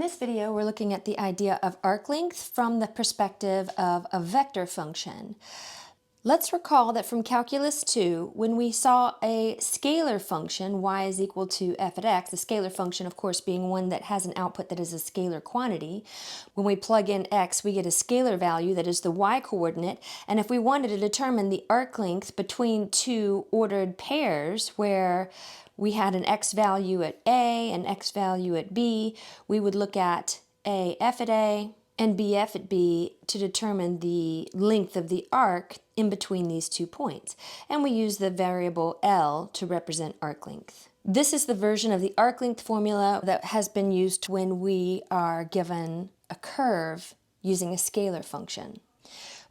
this video, we're looking at the idea of arc length from the perspective of a vector function. Let's recall that from Calculus 2, when we saw a scalar function, y is equal to f at x, the scalar function, of course, being one that has an output that is a scalar quantity. When we plug in x, we get a scalar value that is the y-coordinate, and if we wanted to determine the arc length between two ordered pairs where we had an x value at A and x value at B, we would look at AF at A and BF at B to determine the length of the arc in between these 2 points. And we use the variable L to represent arc length. This is the version of the arc length formula that has been used when we are given a curve using a scalar function.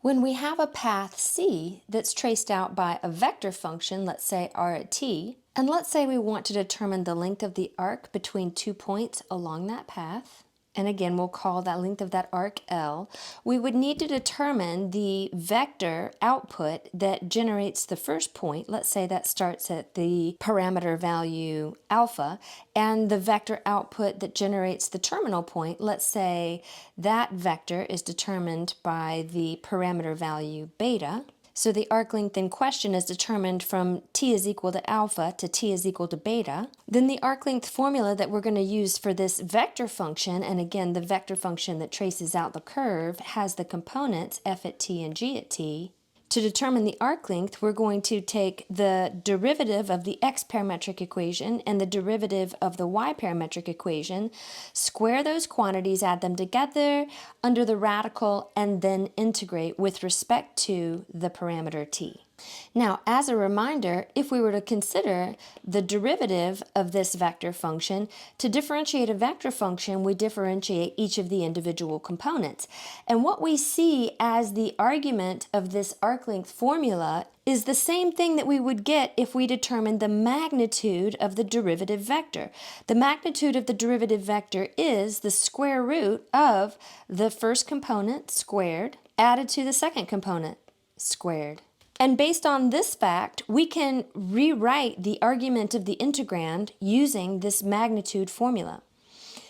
When we have a path C that's traced out by a vector function, let's say r at t, and let's say we want to determine the length of the arc between 2 points along that path, and again we'll call that length of that arc L, we would need to determine the vector output that generates the first point. Let's say that starts at the parameter value alpha, and the vector output that generates the terminal point, let's say that vector is determined by the parameter value beta. So the arc length in question is determined from t is equal to alpha to t is equal to beta. Then the arc length formula that we're going to use for this vector function, and again the vector function that traces out the curve, has the components f at t and g at t. To determine the arc length, we're going to take the derivative of the x parametric equation and the derivative of the y parametric equation, square those quantities, add them together under the radical, and then integrate with respect to the parameter t. Now, as a reminder, if we were to consider the derivative of this vector function, to differentiate a vector function, we differentiate each of the individual components. And what we see as the argument of this arc length formula is the same thing that we would get if we determined the magnitude of the derivative vector. The magnitude of the derivative vector is the square root of the first component squared added to the second component squared. And based on this fact, we can rewrite the argument of the integrand using this magnitude formula.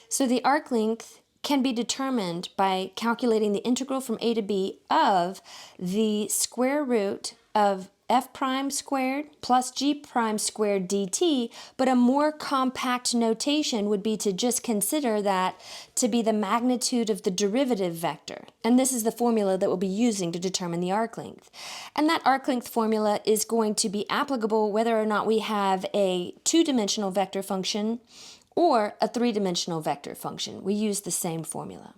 So the arc length can be determined by calculating the integral from a to b of the square root of f prime squared plus g prime squared dt, but a more compact notation would be to just consider that to be the magnitude of the derivative vector. And this is the formula that we'll be using to determine the arc length. And that arc length formula is going to be applicable whether or not we have a two-dimensional vector function or a three-dimensional vector function. We use the same formula.